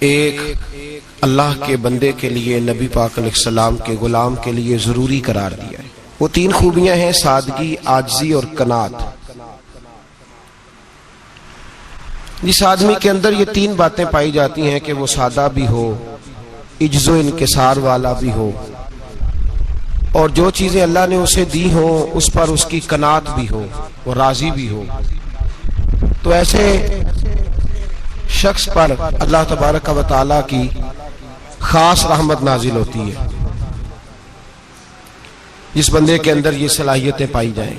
ایک اللہ کے بندے کے لیے نبی پاک علیہ السلام کے غلام کے لیے ضروری قرار دیا ہے۔ وہ تین خوبیاں ہیں: سادگی، عاجزی اور قناعت۔ جس آدمی کے اندر یہ تین باتیں پائی جاتی ہیں کہ وہ سادہ بھی ہو، عجز و انکسار والا بھی ہو، اور جو چیزیں اللہ نے اسے دی ہوں اس پر اس کی قناعت بھی ہو، وہ راضی بھی ہو، تو ایسے شخص پر اللہ تبارک و تعالیٰ کی خاص رحمت نازل ہوتی ہے، جس بندے کے اندر یہ صلاحیتیں پائی جائیں۔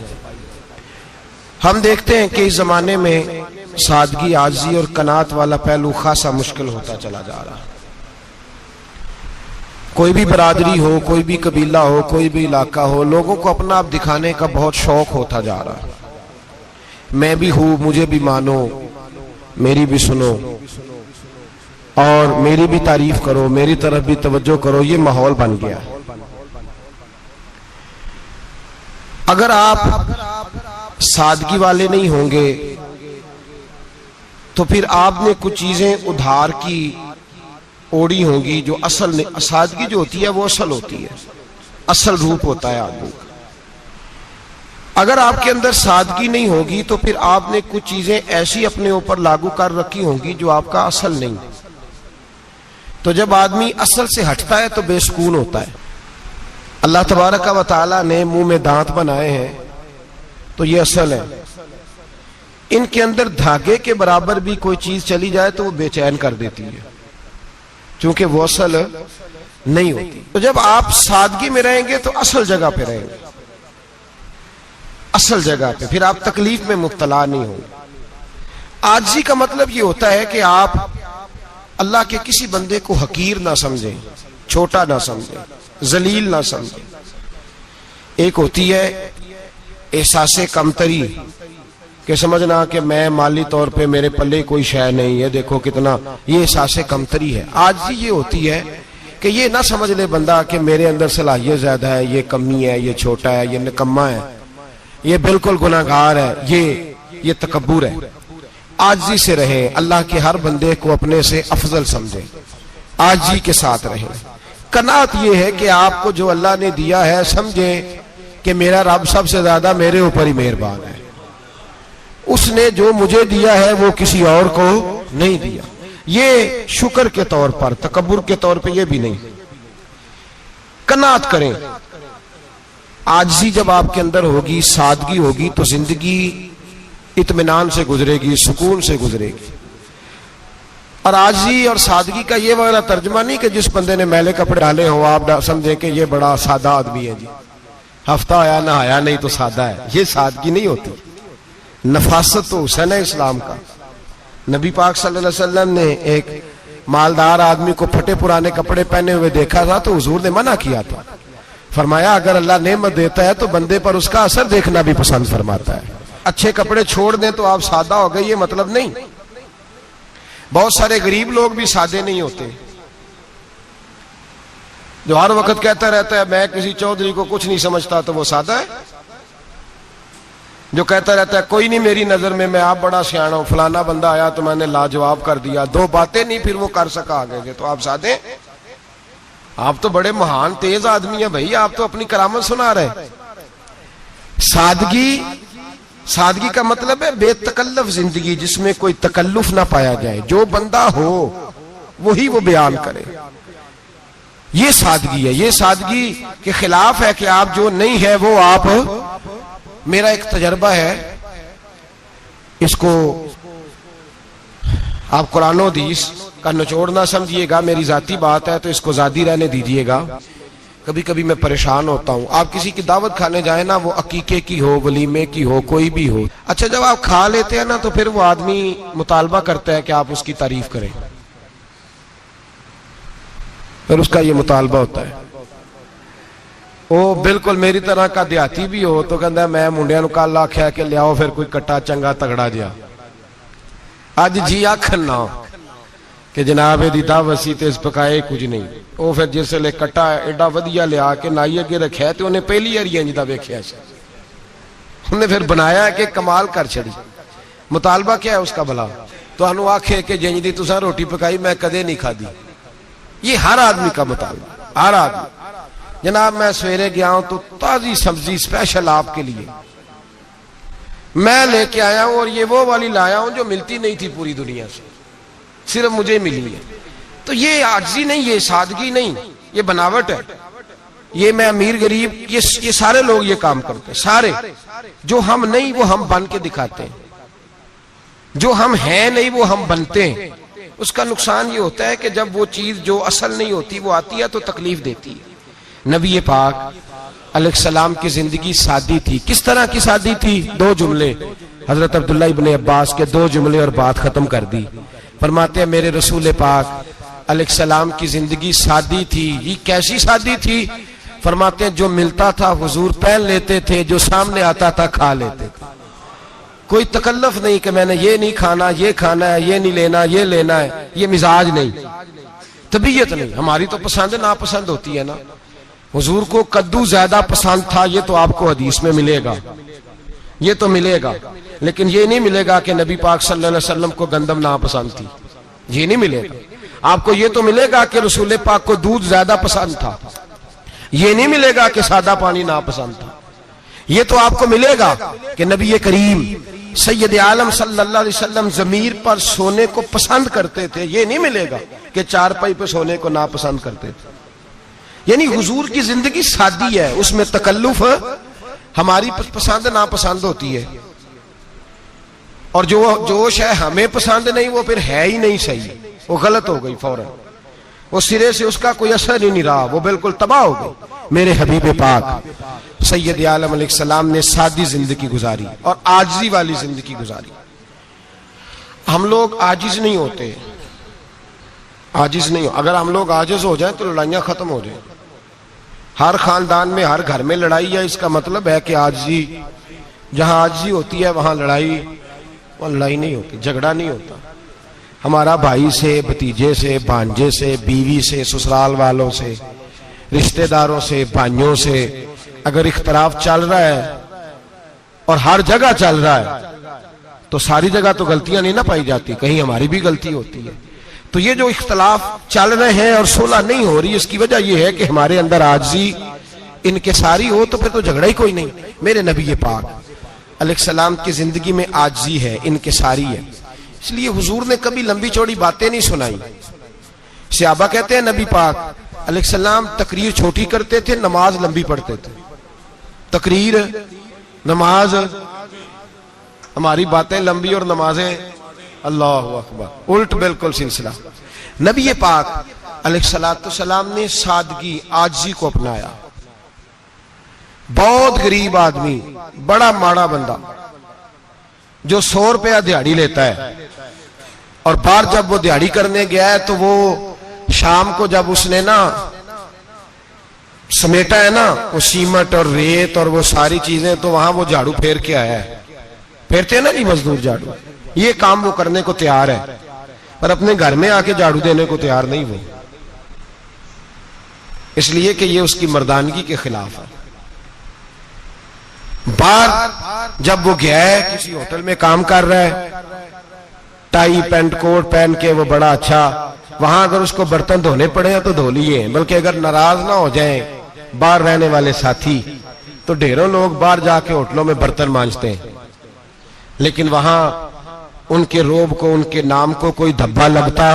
ہم دیکھتے ہیں کہ اس زمانے میں سادگی، عاجزی اور قناعت والا پہلو خاصا مشکل ہوتا چلا جا رہا ہے۔ کوئی بھی برادری ہو، کوئی بھی قبیلہ ہو، کوئی بھی علاقہ ہو، لوگوں کو اپنا آپ دکھانے کا بہت شوق ہوتا جا رہا ہے۔ میں بھی ہوں، مجھے بھی مانو، میری بھی سنو، اور میری بھی تعریف کرو، میری طرف بھی توجہ کرو، یہ ماحول بن گیا۔ اگر آپ سادگی والے نہیں ہوں گے تو پھر آپ نے کچھ چیزیں ادھار کی اوڑی ہوں گی جو اصل نہیں۔ سادگی جو ہوتی ہے وہ اصل ہوتی ہے، اصل روپ ہوتا ہے آدمی کا۔ اگر آپ کے اندر سادگی نہیں ہوگی تو پھر آپ نے کچھ چیزیں ایسی اپنے اوپر لاگو کر رکھی ہوں گی جو آپ کا اصل نہیں۔ تو جب آدمی اصل سے ہٹتا ہے تو بے سکون ہوتا ہے۔ اللہ تبارک و تعالیٰ نے منہ میں دانت بنائے ہیں تو یہ اصل ہے۔ ان کے اندر دھاگے کے برابر بھی کوئی چیز چلی جائے تو وہ بے چین کر دیتی ہے، چونکہ وہ اصل نہیں ہوتی۔ تو جب آپ سادگی میں رہیں گے تو اصل جگہ پہ رہیں گے، اصل جگہ پہ، پھر آپ تکلیف میں مبتلا نہیں ہوں گے۔ عاجزی کا مطلب یہ ہوتا ہے کہ آپ اللہ کے کسی بندے کو حقیر نہ سمجھیں، چھوٹا نہ سمجھیں، ذلیل نہ سمجھیں۔ ایک ہوتی ہے احساس کمتری، کہ سمجھنا کہ میں مالی طور پہ میرے پلے کوئی شے نہیں ہے، دیکھو کتنا، یہ احساس کمتری ہے۔ عاجزی یہ ہوتی ہے کہ یہ نہ سمجھ لے بندہ کہ میرے اندر صلاحیت زیادہ ہے، یہ کمی ہے، یہ چھوٹا ہے، یہ نکما ہے، یہ بالکل گناہگار ہے، یہ تکبر ہے۔ عاجزی سے رہیں، اللہ کے ہر بندے کو اپنے سے افضل سمجھیں، عاجزی کے ساتھ رہیں۔ قناعت یہ ہے کہ آپ کو جو اللہ نے دیا ہے سمجھیں کہ میرا رب سب سے زیادہ میرے اوپر ہی مہربان ہے، اس نے جو مجھے دیا ہے وہ کسی اور کو نہیں دیا۔ یہ شکر کے طور پر، تکبر کے طور پہ یہ بھی نہیں۔ قناعت کریں۔ عاجزی جب آپ کے اندر ہوگی، سادگی ہوگی، تو زندگی اطمینان سے گزرے گی، سکون سے گزرے گی۔ اور عاجزی اور سادگی کا یہ والا ترجمہ نہیں کہ جس بندے نے میلے کپڑے ڈالے ہو آپ سمجھیں کہ یہ بڑا سادہ آدمی ہے، جی ہفتہ آیا نہ آیا نہیں تو سادہ ہے۔ یہ سادگی نہیں ہوتی۔ نفاست تو حسن ہے اسلام کا۔ نبی پاک صلی اللہ علیہ وسلم نے ایک مالدار آدمی کو پھٹے پرانے کپڑے پہنے ہوئے دیکھا تھا تو حضور نے منع کیا تھا، فرمایا اگر اللہ نعمت دیتا ہے تو بندے پر اس کا اثر دیکھنا بھی پسند فرماتا ہے۔ اچھے کپڑے چھوڑ دیں تو آپ سادہ ہو گئے، یہ مطلب نہیں۔ بہت سارے غریب لوگ بھی سادے نہیں ہوتے، جو ہر وقت کہتا رہتا ہے میں کسی چودھری کو کچھ نہیں سمجھتا، تو وہ سادہ ہے۔ جو کہتا رہتا ہے کوئی نہیں میری نظر میں آپ بڑا سیاح ہوں، فلانا بندہ آیا تو میں نے لاجواب کر دیا، دو باتیں نہیں پھر وہ کر سکا آگے سے، تو آپ سادے؟ آپ تو بڑے مہان تیز آدمی ہیں بھائی، آپ تو اپنی کرامت سنا رہے۔ سادگی کا مطلب ہے بے تکلف زندگی، جس میں کوئی تکلف نہ پایا جائے، جو بندہ ہو وہی وہ بیان کرے، یہ سادگی ہے۔ یہ سادگی کے خلاف ہے کہ آپ جو نہیں ہے وہ آپ۔ میرا ایک تجربہ ہے، اس کو آپ قرآن و حدیث کا نچوڑ نہ سمجھیے گا، میری ذاتی بات ہے تو اس کو ذاتی رہنے دیجیے گا۔ کبھی کبھی میں پریشان ہوتا ہوں، آپ کسی کی دعوت کھانے جائیں نا، وہ عقیقے کی ہو، ولیمے کی ہو، کوئی بھی ہو، اچھا جب آپ کھا لیتے ہیں نا تو پھر وہ آدمی مطالبہ کرتا ہے کہ آپ اس کی تعریف کریں، پھر اس کا یہ مطالبہ ہوتا ہے۔ وہ بالکل میری طرح کا دیہاتی بھی ہو تو کہتا ہے میں منڈیاں نو کل آکھیا کہ لیاؤ پھر کوئی کٹا چنگا تگڑا جیا، اج جی آکھن نہ کہ جناب دی دعوت سی تے اس پکائے کچھ نہیں۔ وہ پھر جس لے کٹا ایڈا ودیا لیا کے نائی اگے رکھیا تے انہیں پہلی ہری انج دا ویکھیا سی، انہیں پھر بنایا کہ کمال کر چھڑی۔ مطالبہ کیا ہے اس کا بھلا؟ تو انو آکھے کہ جنج دی تساں روٹی پکائی میں کدے نہیں کھا دی. یہ ہر آدمی کا مطالبہ، ہر آدمی. جناب میں سویرے گیا ہوں تو تازی سبزی اسپیشل آپ کے لیے میں لے کے آیا ہوں، اور یہ وہ والی لایا ہوں جو ملتی نہیں تھی پوری دنیا سے، صرف مجھے ملی ہے. تو یہ عاجزی نہیں، یہ سادگی نہیں، یہ بناوٹ ہے. یہ میں امیر غریب یہ سارے لوگ یہ کام کرتے ہیں، سارے. جو ہم نہیں وہ ہم بن کے دکھاتے ہیں، جو ہم ہیں نہیں وہ ہم بنتے ہیں. اس کا نقصان یہ ہوتا ہے کہ جب وہ چیز جو اصل نہیں ہوتی وہ آتی ہے تو تکلیف دیتی ہے. نبی پاک علیہ السلام کی زندگی سادی تھی. کس طرح کی سادی تھی؟ 2 جملے حضرت عبداللہ ابن عباس کے 2 جملے اور بات ختم کر دی. فرماتے ہیں میرے رسول پاک علیہ السلام کی زندگی سادی تھی. یہ کیسی سادی تھی؟ فرماتے ہیں جو ملتا تھا حضور پہن لیتے تھے، جو سامنے آتا تھا کھا لیتے تھے. کوئی تکلف نہیں کہ میں نے یہ نہیں کھانا، یہ کھانا ہے، یہ نہیں لینا، یہ لینا ہے. یہ مزاج نہیں، طبیعت نہیں. ہماری تو پسند ناپسند ہوتی ہے نا. حضور کو کدو زیادہ پسند تھا، یہ تو آپ کو حدیث میں ملے گا، یہ تو ملے گا. لیکن یہ نہیں ملے گا کہ نبی پاک صلی اللہ علیہ وسلم کو گندم ناپسند تھی، یہ نہیں ملے گا. آپ کو یہ تو ملے گا کہ رسول پاک کو دودھ زیادہ پسند تھا، یہ نہیں ملے گا کہ سادہ پانی ناپسند تھا. یہ تو آپ کو ملے گا کہ نبی کریم سید عالم صلی اللہ علیہ وسلم ضمیر پر سونے کو پسند کرتے تھے. یہ نہیں ملے گا کہ چارپائی پہ سونے کو ناپسند کرتے تھے. یعنی حضور کی زندگی سادی ہے، اس میں تکلف ہماری پسند ناپسند ہوتی ہے، اور جو جوش ہے ہمیں پسند نہیں وہ پھر ہے ہی نہیں صحیح، وہ غلط ہو گئی فوراً، وہ سرے سے اس کا کوئی اثر ہی نہیں رہا، وہ بالکل تباہ ہو گئی. میرے حبیب پاک سید عالم علیہ السلام نے سادی زندگی گزاری اور عاجزی والی زندگی گزاری. ہم لوگ عاجز نہیں ہوتے، عاجز نہیں ہو. اگر ہم لوگ عاجز ہو جائیں تو لڑائیاں ختم ہو جائیں. ہر خاندان میں ہر گھر میں لڑائی ہے، اس کا مطلب ہے کہ عاجزی، جہاں عاجزی ہوتی ہے وہاں لڑائی نہیں ہوتی، جھگڑا نہیں ہوتا. ہمارا بھائی سے، بھتیجے سے، بھانجے سے، بیوی سے، سسرال والوں سے، رشتہ داروں سے، بھائیوں سے اگر اختلاف چل رہا ہے اور ہر جگہ چل رہا ہے تو ساری جگہ تو غلطیاں نہیں نہ پائی جاتی، کہیں ہماری بھی غلطی ہوتی ہے. تو یہ جو اختلاف چل رہے ہیں اور صلح نہیں ہو رہی، اس کی وجہ یہ ہے کہ ہمارے اندر عاجزی انکساری ہو، تو پھر تو جھگڑا ہی کوئی نہیں. میرے نبی پاک علیہ السلام کی زندگی میں عاجزی ہے، انکساری ہے. اس لیے حضور نے کبھی لمبی چوڑی باتیں نہیں سنائی. صحابہ کہتے ہیں نبی پاک علیہ السلام تقریر چھوٹی کرتے تھے، نماز لمبی پڑھتے تھے. تقریر، نماز، ہماری باتیں لمبی اور نمازیں اللہ اکبر الٹ بالکل سلسلہ. نبی پاک علیہ السلام نے سادگی، عاجزی کو اپنایا. بہت غریب آدمی، بڑا ماڑا بندہ جو 100 روپیہ دیہاڑی لیتا ہے، اور بار جب وہ دیہاڑی کرنے گیا ہے تو وہ شام کو جب اس نے نا سمیٹا ہے نا وہ سیمٹ اور ریت اور وہ ساری چیزیں، تو وہاں وہ جھاڑو پھیر کے آیا ہے. پھیرتے ہیں نا جی مزدور جھاڑو، یہ کام وہ کرنے کو تیار ہے، پر اپنے گھر میں آ کے جھاڑو دینے کو تیار نہیں وہ، اس لیے کہ یہ اس کی مردانگی کے خلاف ہے. بار جب وہ گیا ہے کسی ہوٹل میں کام کر رہا ہے، ٹائی پینٹ کوٹ پہن کے وہ بڑا اچھا، وہاں اگر اس کو برتن دھونے پڑے تو دھو لیے، بلکہ اگر ناراض نہ ہو جائیں باہر رہنے والے ساتھی تو ڈھیروں لوگ باہر جا کے ہوٹلوں میں برتن مانجتے ہیں، لیکن وہاں ان کے روب کو، ان کے نام کو کوئی دھبا لگتا،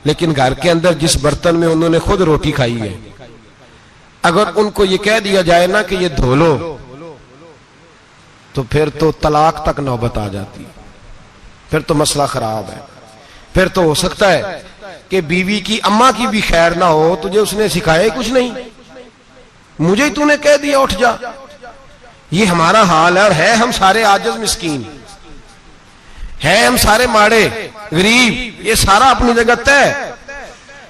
لیکن گھر کے اندر جس برتن میں انہوں نے خود روٹی کھائی ہے، اگر ان کو یہ کہہ دیا جائے نا کہ یہ دھو لو تو پھر تو طلاق تک نوبت آ جاتی، پھر تو مسئلہ خراب ہے. پھر تو ہو سکتا ہے کہ بیوی کی اماں کی بھی خیر نہ ہو، تجھے اس نے سکھایا ہی کچھ نہیں، مجھے ہی تو نے کہہ دیا اٹھ جا. یہ ہمارا حال ہے، اور ہے ہم سارے عاجز مسکین، ہے ہم سارے ماڑے غریب، یہ سارا اپنی جگہ طے.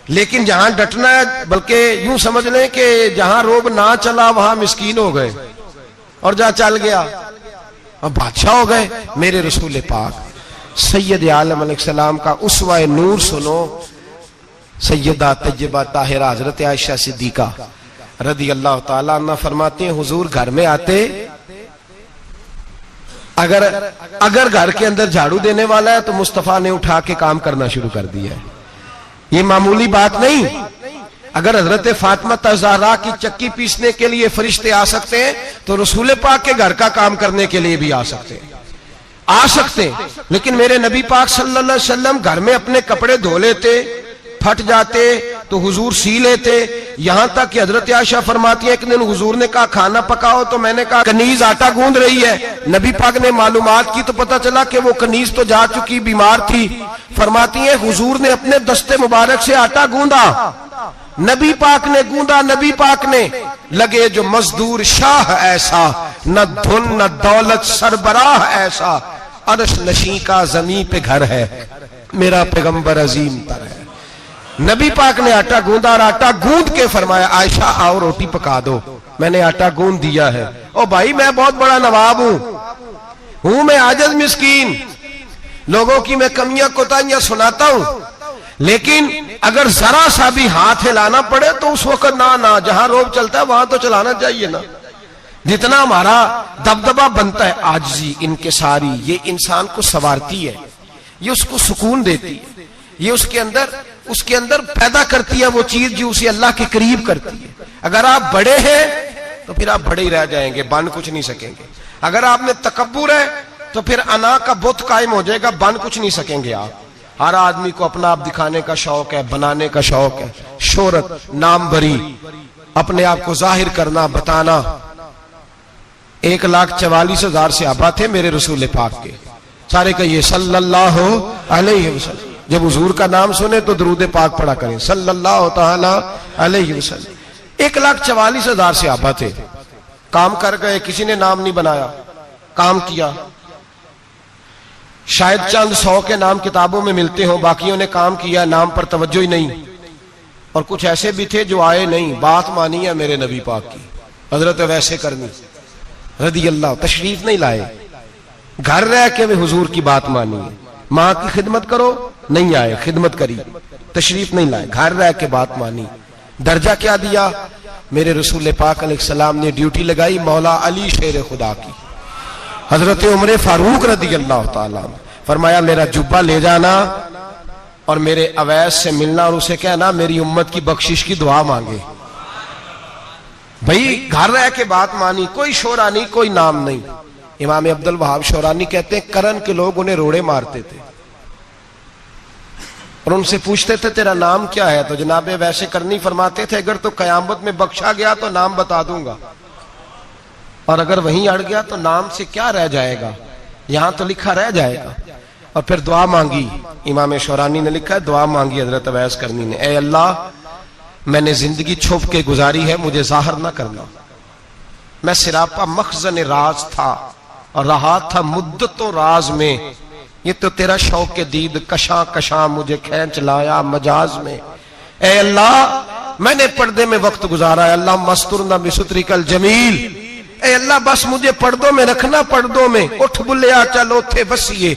لیکن جہاں ڈٹنا ہے، بلکہ یوں سمجھ لیں کہ جہاں روب نہ چلا وہاں مسکین ہو گئے، اور جہاں چل گیا اب بادشاہ ہو گئے. میرے رسول پاک سید عالم علیہ السلام کا اسوہ نور سنو. سیدہ طیبہ طاہرہ حضرت عائشہ صدیقہ رضی اللہ تعالیٰ عنہ فرماتے ہیں حضور گھر میں آتے اگر گھر کے اندر جھاڑو دینے والا ہے تو مصطفیٰ نے اٹھا کے کام کرنا شروع کر دیا ہے. یہ معمولی بات نہیں. اگر حضرت فاطمہ زہرا کی چکی پیسنے کے لیے فرشتے آ سکتے ہیں تو رسول پاک کے گھر کا کام کرنے کے لیے بھی آ سکتے ہیں. لیکن میرے نبی پاک صلی اللہ علیہ وسلم گھر میں اپنے کپڑے دھو لیتے, پھٹ جاتے تو حضور سی لیتے. یہاں تک کہ حضرت عائشہ فرماتی ہے ایک دن حضور نے کہا کھانا پکاؤ, تو میں نے کہا کنیز آٹا گوندھ رہی ہے. نبی پاک نے معلومات کی تو پتہ چلا کہ وہ کنیز تو جا چکی, بیمار تھی. فرماتی ہیں حضور نے اپنے دستے مبارک سے آٹا گوندھا, نبی پاک نے گوندا, نبی پاک نے. لگے جو مزدور شاہ ایسا, نہ دھن نہ دولت سربراہ ایسا, عرش نشیں کا زمین پہ گھر ہے, میرا پیغمبر عظیم تر ہے. نبی پاک نے آٹا گوندا اور آٹا گوند کے فرمایا عائشہ آؤ روٹی پکا دو. میں نے آٹا گوند دیا ہے. او بھائی میں بہت بڑا نواب ہوں میں عاجز مسکین, لوگوں کی میں کمیاں کوتاہیاں سناتا ہوں, لیکن اگر ذرا سا بھی ہاتھ ہلانا پڑے تو اس وقت نہ جہاں روب چلتا ہے وہاں تو چلانا چاہیے نا. جتنا ہمارا دبدبا بنتا ہے عاجزی انکساری, یہ انسان کو سنوارتی ہے, یہ اس کو سکون دیتی ہے, یہ اس کے اندر پیدا کرتی ہے وہ چیز جو اسے اللہ کے قریب کرتی ہے. اگر آپ بڑے ہیں تو پھر آپ بڑے ہی رہ جائیں گے, بن کچھ نہیں سکیں گے. اگر آپ میں تکبر ہے تو پھر انا کا بت قائم ہو جائے گا, بن کچھ نہیں سکیں گے آپ. ہر آدمی کو اپنا آپ دکھانے کا شوق ہے, بنانے کا شوق ہے, شہرت, نام بری, اپنے آپ کو ظاہر کرنا, بتانا. 1,44,000 صحابہ تھے میرے رسول پاک کے, سارے کہیے صلی اللہ علیہ وسلم. جب حضور کا نام سنے تو درود پاک پڑھا کریں صلی اللہ تعالی علیہ وسلم. 1,44,000 صحابہ تھے, کام کر گئے, کسی نے نام نہیں بنایا, کام کیا. شاید چند 100 کے نام کتابوں میں ملتے ہوں, باقیوں نے کام کیا, نام پر توجہ ہی نہیں. اور کچھ ایسے بھی تھے جو آئے نہیں, بات مانی ہے میرے نبی پاک کی. حضرت ویسے کرنی رضی اللہ تشریف نہیں لائے, گھر رہ کے بھی حضور کی بات مانی ہے. ماں کی خدمت کرو, نہیں آئے, خدمت کری, تشریف نہیں لائے, گھر رہ کے بات مانی. درجہ کیا دیا میرے رسول پاک علیہ السلام نے؟ ڈیوٹی لگائی مولا علی شیر خدا کی, حضرت عمر فاروق رضی اللہ تعالیٰ, فرمایا میرا جبہ لے جانا اور میرے اویس سے ملنا اور اسے کہنا میری امت کی بخشش کی دعا مانگے. بھئی گھر رہ کے بات مانی, کوئی شورا نہیں, کوئی نام نہیں. امام عبد الوہاب شورانی کہتے ہیں کرن کے لوگ انہیں روڑے مارتے تھے اور ان سے پوچھتے تھے تیرا نام کیا ہے, تو جناب ویسے کرنی فرماتے تھے اگر تو قیامت میں بخشا گیا تو نام بتا دوں گا, اور اگر وہیں اڑ گیا تو نام سے کیا رہ جائے گا, یہاں تو لکھا رہ جائے گا. اور پھر دعا مانگی, امام شورانی نے لکھا ہے دعا مانگی حضرت اویس کرنی نے, اے اللہ میں نے زندگی چھپ کے گزاری ہے, مجھے ظاہر نہ کرنا. میں سراپا مخزن راز تھا اور رہا تھا مدتوں راز میں, یہ تو تیرا شوق دید کشاں کشاں مجھے کھینچ لایا مجاز میں. اے اللہ میں نے پردے میں وقت گزارا ہے, اللہ مسترنا بسترک الجمیل. اے اللہ بس مجھے پردوں میں رکھنا, پردوں میں. اٹھ بلیا چلو تھے وسیے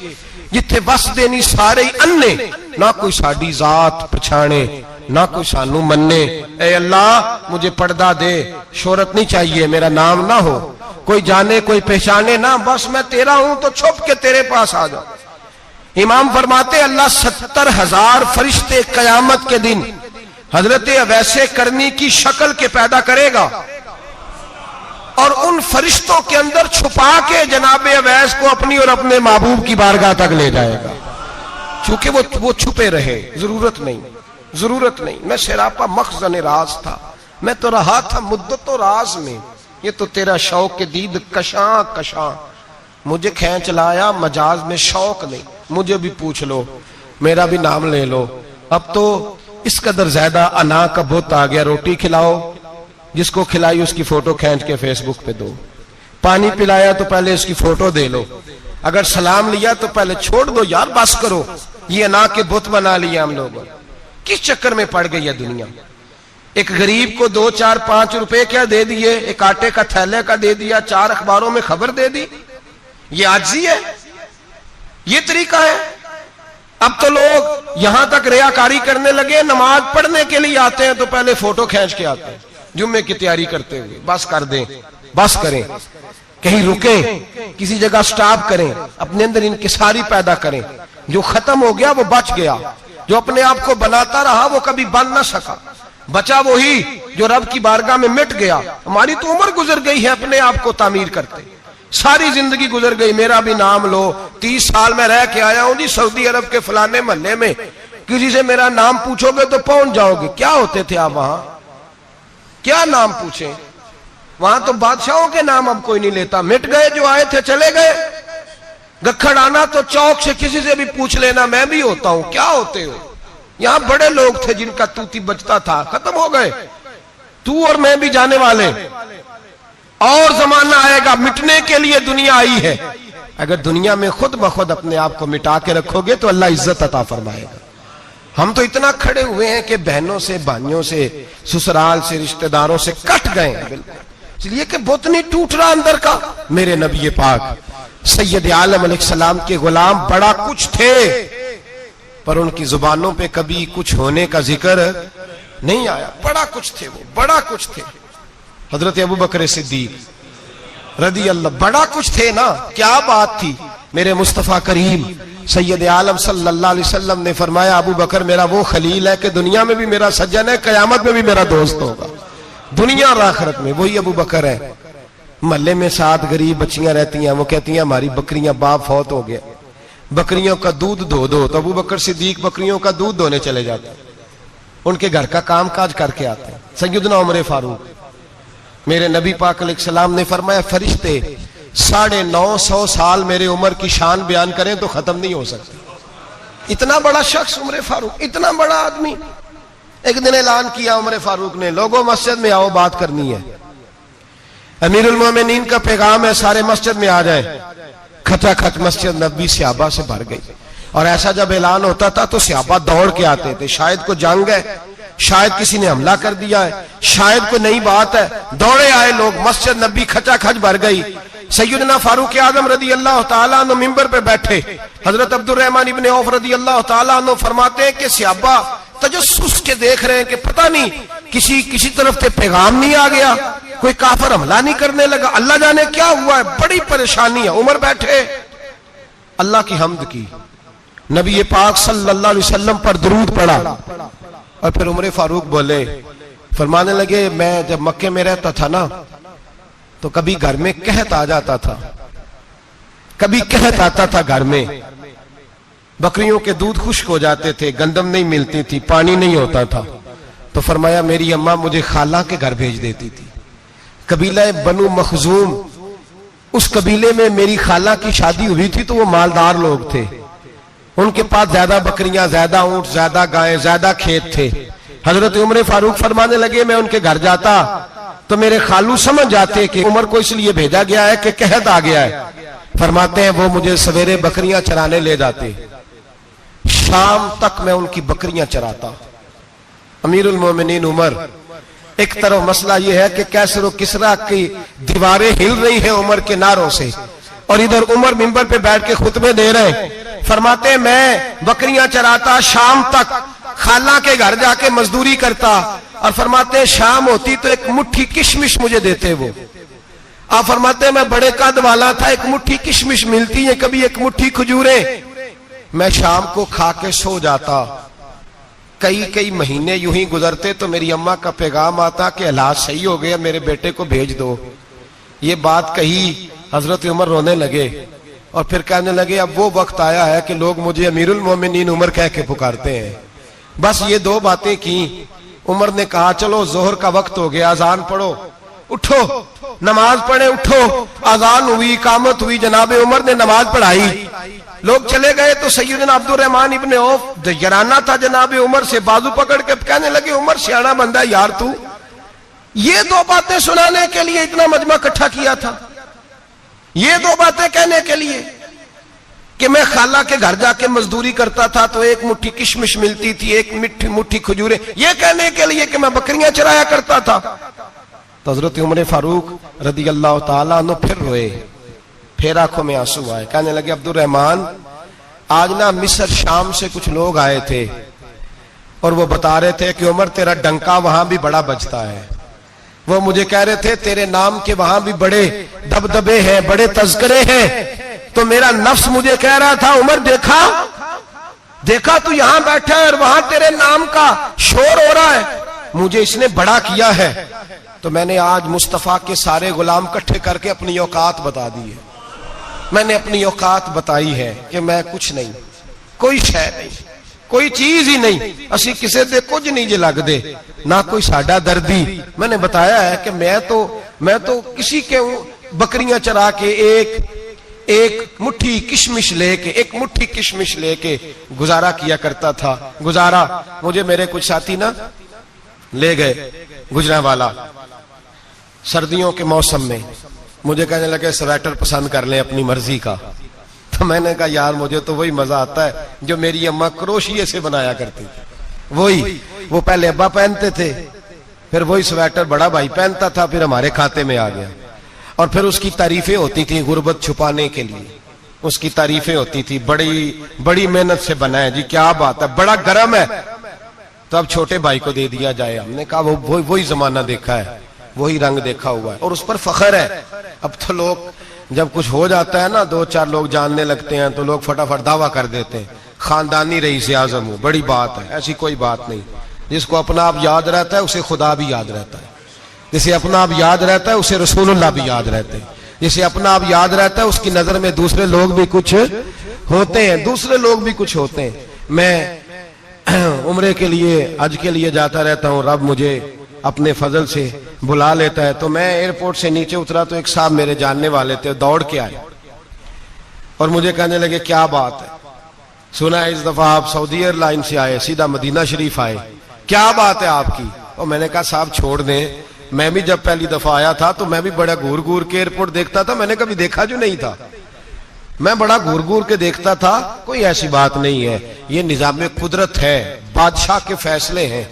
جتھے وس دینی سارے انے, نہ کوئی ساڈی ذات پچھانے نہ کوئی سانو مننے. اے اللہ مجھے پردہ دے, شہرت نہیں چاہیے, میرا نام نہ ہو, کوئی جانے کوئی پہچانے نہ, بس میں تیرا ہوں تو چھپ کے تیرے پاس آ جاؤ. امام فرماتے اللہ 70,000 فرشتے قیامت کے دن حضرت اویس کرنی کی شکل کے پیدا کرے گا اور ان فرشتوں کے اندر چھپا کے جناب اویس کو اپنی اور اپنے محبوب کی بارگاہ تک لے جائے گا. چونکہ وہ چھپے رہے, ضرورت نہیں. میں سراپا مخزن راز تھا, میں تو رہا تھا مدت و راز میں, یہ تو تیرا شوق دید کشاں کشاں مجھے کھینچ لایا مجاز میں. شوق نہیں, مجھے بھی پوچھ لو, میرا بھی نام لے لو. اب تو اس قدر زیادہ انا کا بت آ گیا, روٹی کھلاؤ, جس کو کھلائی اس کی فوٹو کھینچ کے فیس بک پہ دو, پانی پلایا تو پہلے اس کی فوٹو دے لو, اگر سلام لیا تو پہلے چھوڑ دو یار, بس کرو. یہ انا کے بت بنا لیا ہم لوگوں, کس چکر میں پڑ گئی ہے دنیا. ایک غریب کو 2 4 5 روپے کیا دے دیے, ایک آٹے کا تھیلے کا دے دیا, 4 اخباروں میں خبر دے دی, یہ عاجزی ہے, یہ طریقہ ہے. اب تو لوگ یہاں تک ریاکاری کرنے لگے, نماز پڑھنے کے لیے آتے ہیں تو پہلے فوٹو کھینچ کے آتے ہیں, جمعے کی تیاری کرتے ہوئے. بس کر دیں, بس کریں. کہیں رکیں، کسی جگہ سٹاپ کریں، اپنے اندر انکساری پیدا کریں. جو ختم ہو گیا وہ بچ گیا، جو اپنے آپ کو بناتا رہا وہ کبھی بن نہ سکا. بچا وہی جو رب کی بارگاہ میں مٹ گیا. ہماری تو عمر گزر گئی ہے اپنے آپ کو تعمیر کرتے، ساری زندگی گزر گئی. میرا بھی نام لو، 30 سال میں رہ کے آیا ہوں جی سعودی عرب کے فلانے محلے میں، کسی سے میرا نام پوچھو گے تو پہنچ جاؤ گے. کیا ہوتے تھے آپ وہاں؟ کیا نام پوچھیں؟ وہاں تو بادشاہوں کے نام اب کوئی نہیں لیتا. مٹ گئے، جو آئے تھے چلے گئے. گکھڑ آنا تو چوک سے کسی سے بھی پوچھ لینا میں بھی ہوتا ہوں. کیا ہوتے ہو؟ یہاں بڑے لوگ تھے جن کا توتی بچتا تھا، ختم ہو گئے. تو اور میں بھی جانے والے. اور زمانہ آئے گا، مٹنے کے لیے دنیا آئی ہے. اگر دنیا میں خود بخود اپنے آپ کو مٹا کے رکھو گے تو اللہ عزت عطا فرمائے گا. ہم تو اتنا کھڑے ہوئے ہیں کہ بہنوں سے، بھائیوں سے، سسرال سے، رشتہ داروں سے کٹ گئے ہیں بالکل، اس لیے کہ بت نہیں ٹوٹ رہا اندر کا. میرے نبی پاک سید عالم علیہ السلام کے غلام بڑا کچھ تھے، پر ان کی زبانوں پہ کبھی کچھ ہونے کا ذکر نہیں آیا. بڑا کچھ تھے وہ، بڑا کچھ تھے. حضرت ابوبکر صدیق رضی اللہ، بڑا کچھ تھے نا. کیا بات تھی. میرے مصطفیٰ کریم سید عالم صلی اللہ علیہ وسلم نے فرمایا ابوبکر میرا وہ خلیل ہے کہ دنیا میں بھی میرا سجن ہے، قیامت میں بھی میرا دوست ہوگا. دنیا اور آخرت میں وہی ابوبکر ہے. محلے میں 7 غریب بچیاں رہتی ہیں، وہ کہتی ہیں ہماری بکریاں، باپ فوت ہو گیا، بکریوں کا دودھ دھو دو. تو ابوبکر صدیق بکریوں کا دودھ دھونے چلے جاتے ہیں، ان کے گھر کا کام کاج کر کے آتے ہیں. سیدنا عمر فاروق، میرے نبی پاک علیہ السلام نے فرمایا فرشتے 950 سال میرے عمر کی شان بیان کریں تو ختم نہیں ہو سکتے. اتنا بڑا شخص عمر فاروق، اتنا بڑا آدمی. ایک دن اعلان کیا عمر فاروق نے، لوگوں مسجد میں آؤ، بات کرنی ہے. امیر المومنین کا پیغام ہے، سارے مسجد میں آ جائیں. کھچا کھچ مسجد نبی صحابہ سے بھر گئی. اور ایسا جب اعلان ہوتا تھا تو صحابہ دوڑ کے آتے تھے. شاید کو جنگ ہے، شاید کسی نے حملہ کر دیا ہے، شاید کوئی نئی بات ہے. دوڑے آئے لوگ، مسجد نبی کھچا کھچ بھر گئی. سیدنا فاروق اعظم رضی اللہ تعالیٰ عنہ منبر پہ بیٹھے. حضرت عبد الرحمن ابن عوف رضی اللہ تعالیٰ عنہ فرماتے ہیں کہ صحابہ تجسس کے دیکھ رہے ہیں کہ پتہ نہیں کسی طرف سے پیغام نہیں آ گیا، کوئی کافر حملہ نہیں کرنے لگا، اللہ جانے کیا ہوا ہے. بڑی پریشانی ہے. عمر بیٹھے، اللہ کی حمد کی، نبی پاک صلی اللہ علیہ وسلم پر درود پڑھا، اور پھر عمر فاروق بولے، فرمانے لگے میں جب مکے میں رہتا تھا نا تو کبھی گھر میں قحط آ جاتا تھا، کبھی قحط آتا تھا گھر میں، بکریوں کے دودھ خشک ہو جاتے تھے، گندم نہیں ملتی تھی، پانی نہیں ہوتا تھا. تو فرمایا میری اماں مجھے خالہ کے گھر بھیج دیتی تھی. قبیلہ بنو مخزوم، اس قبیلے میں میری خالہ کی شادی ہوئی تھی تو وہ مالدار لوگ تھے، ان کے پاس زیادہ بکریاں، زیادہ اونٹ، زیادہ گائیں، زیادہ کھیت تھے. حضرت عمر فاروق فرمانے لگے میں ان کے گھر جاتا تو میرے خالو سمجھ جاتے کہ عمر کو اس لیے بھیجا گیا ہے کہ قحط آ گیا ہے. فرماتے ہیں وہ مجھے سویرے بکریاں چرانے لے جاتے، شام تک میں ان کی بکریاں چراتا. امیر المومنین عمر، ایک طرف مسئلہ یہ ہے کہ کیسر و کسرا کی دیواریں ہل رہی ہیں عمر کے نعروں سے، اور ادھر عمر منبر پہ بیٹھ کے خطبے دے رہے ہیں. فرماتے ہیں میں بکریاں چراتا، شام تک خالہ کے گھر جا کے مزدوری کرتا، اور فرماتے ہیں شام ہوتی تو ایک مٹھی کشمش مجھے دیتے وہ. آپ فرماتے ہیں میں بڑے قد والا تھا، ایک مٹھی کشمش ملتی ہے، کبھی ایک مٹھی کھجوریں، میں شام کو کھا کے سو جاتا. کئی مہینے یوں ہی گزرتے تو میری اماں کا پیغام آتا کہ حالات صحیح ہو گیا، میرے بیٹے کو بھیج دو. یہ بات کہی، حضرت عمر رونے لگے اور پھر کہنے لگے اب وہ وقت آیا ہے کہ لوگ مجھے امیر المومنین عمر کہہ کے پکارتے ہیں. بس یہ 2 باتیں کی. عمر نے کہا چلو ظہر کا وقت ہو گیا، اذان پڑھو، اٹھو نماز پڑھے. اٹھو، اذان ہوئی، اقامت ہوئی، جناب عمر نے نماز پڑھائی، لوگ چلے گئے. تو سیدنا عبد الرحمن ابن عوف جرانہ تھا جناب عمر سے، بازو پکڑ کے کہنے لگے عمر سیاڑا بندہ یار، تو یہ 2 باتیں سنانے کے لیے اتنا مجمع اکٹھا کیا تھا، یہ 2 باتیں کہنے کے لیے کہ میں خالہ کے گھر جا کے مزدوری کرتا تھا تو ایک مٹھی کشمش ملتی تھی، ایک مٹھی کھجوریں، یہ کہنے کے لیے کہ میں بکریاں چرایا کرتا تھا. تو حضرت عمر فاروق رضی اللہ تعالیٰ عنہ پھر روئے، پھر آنکھوں میں آنسو آئے. کہنے لگے عبد الرحمن آج نا مصر شام سے کچھ لوگ آئے تھے اور وہ بتا رہے تھے کہ عمر تیرا ڈنکا وہاں بھی بڑا بجتا ہے، وہ مجھے کہہ رہے تھے تیرے نام کے وہاں بھی بڑے دبدبے ہیں، بڑے تذکرے ہیں. تو میرا نفس مجھے کہہ رہا تھا عمر دیکھا تو یہاں بیٹھا ہے اور وہاں تیرے نام کا شور ہو رہا ہے، مجھے اس نے بڑا کیا ہے. تو میں نے آج مصطفیٰ کے سارے غلام کٹھے کر کے اپنی اوقات بتا دی ہے. میں نے اپنی اوقات بتائی ہے کہ میں کچھ نہیں، کوئی شے نہیں، کوئی چیز ہی نہیں. اسی کسے دے کچھ نہیں جے لگ دے، نہ کوئی ساڈا دردی. میں نے بتایا ہے کہ میں تو کسی کے بکریاں چرا کے ایک مٹھی کشمش لے کے گزارا کیا کرتا تھا. مجھے میرے کچھ ساتھی نا لے گئے گجرانوالا سردیوں کے موسم میں، مجھے کہنے لگے سویٹر پسند کر لیں اپنی مرضی کا. تو میں نے کہا یار مجھے تو وہی مزہ آتا ہے جو میری اماں کروشیے سے بنایا کرتی تھی. وہ پہلے ابا پہنتے تھے، پھر وہی سویٹر بڑا بھائی پہنتا تھا، پھر ہمارے کھاتے میں آ گیا. اور پھر اس کی تعریفیں ہوتی تھی غربت چھپانے کے لیے، اس کی تعریفیں ہوتی تھی بڑی محنت سے بنا ہے جی، کیا بات ہے، بڑا گرم ہے. تو اب چھوٹے بھائی کو دے دیا جائے. ہم نے کہا وہی زمانہ دیکھا ہے، وہی رنگ دیکھا ہوا ہے اور اس پر فخر ہے. اب تو لوگ جب کچھ ہو جاتا ہے نا، 2-4 لوگ جاننے لگتے ہیں تو لوگ فٹافٹ دعویٰ کر دیتے ہیں خاندانی رئیس اعظم ہوں، بڑی بات ہے. ایسی کوئی بات نہیں. جس کو اپنا آپ یاد رہتا ہے اسے خدا بھی یاد رہتا ہے، جسے اپنا آپ یاد رہتا ہے اسے رسول اللہ بھی یاد رہتے ہیں، جسے اپنا آپ یاد رہتا ہے اس کی نظر میں دوسرے لوگ بھی کچھ ہوتے ہیں. میں عمرے کے لیے حج کے لیے جاتا رہتا ہوں، رب مجھے اپنے فضل سے بلا لیتا ہے. تو میں ایئرپورٹ سے نیچے اترا تو ایک صاحب میرے جاننے والے تھے، دوڑ کے آئے اور مجھے کہنے لگے کیا بات ہے، سنا ہے اس دفعہ آپ سعودی ایئر لائن سے آئے، سیدھا مدینہ شریف آئے، کیا بات ہے آپ کی. اور میں نے کہا صاحب چھوڑ دیں، میں بھی جب پہلی دفعہ آیا تھا تو میں بھی بڑا گور کے ایئرپورٹ دیکھتا تھا، میں نے کبھی دیکھا جو نہیں تھا، میں بڑا گور کے دیکھتا تھا. کوئی ایسی بات نہیں ہے، یہ نظام قدرت ہے، بادشاہ کے فیصلے ہیں،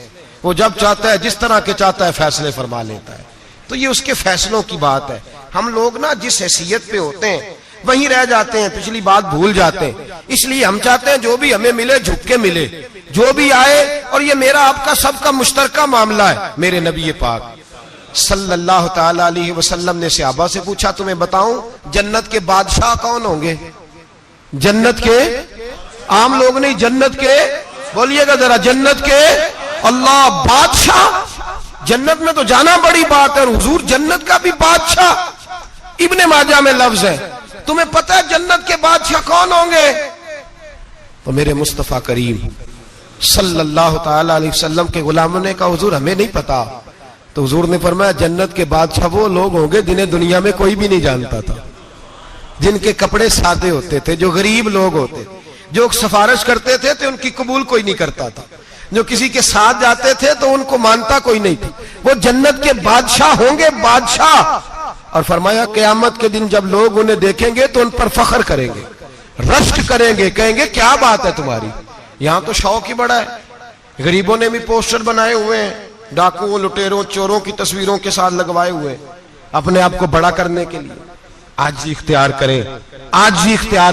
وہ جب چاہتا ہے جس طرح کے چاہتا ہے فیصلے فرما لیتا ہے. تو یہ اس کے فیصلوں کی بات ہے. ہم لوگ نا جس حیثیت پہ ہوتے ہیں وہیں رہ جاتے ہیں، پچھلی بات بھول جاتے ہیں. اس لیے ہم چاہتے ہیں جو بھی ہمیں ملے جھک کے ملے، جو بھی آئے. اور یہ میرا آپ کا سب کا مشترکہ معاملہ ہے. میرے نبی پاک صلی اللہ تعالی علیہ وسلم نے صحابہ سے پوچھا تمہیں بتاؤں جنت کے بادشاہ کون ہوں گے؟ جنت کے عام لوگ نہیں، جنت کے، بولیے گا ذرا، جنت کے اللہ بادشاہ. جنت میں تو جانا بڑی بات ہے، اور حضور جنت کا بھی بادشاہ. ابن ماجہ میں لفظ ہے. تمہیں پتہ ہے جنت کے بادشاہ کون ہوں گے؟ تو میرے مصطفیٰ کریم صلی اللہ تعالی علیہ وسلم کے غلاموں نے کہا حضور ہمیں نہیں پتا. تو حضور نے فرمایا جنت کے بادشاہ وہ لوگ ہوں گے جنہیں دنیا میں کوئی بھی نہیں جانتا تھا، جن کے کپڑے سادے ہوتے تھے، جو غریب لوگ ہوتے، جو سفارش کرتے تھے تو ان کی قبول کوئی نہیں کرتا تھا، جو کسی کے ساتھ جاتے تھے تو ان کو مانتا کوئی نہیں تھا. وہ جنت کے بادشاہ ہوں گے، بادشاہ. اور فرمایا قیامت کے دن جب لوگ انہیں دیکھیں گے تو ان پر فخر کریں گے، رشک کریں گے، کہیں گے کیا بات ہے تمہاری. یہاں تو شوق ہی بڑا ہے. غریبوں نے بھی پوسٹر بنائے ہوئے ہیں، ڈاکوؤں، لٹیروں، چوروں کی تصویروں کے ساتھ لگوائے ہوئے اپنے آپ کو بڑا کرنے کے لیے. آج اختیار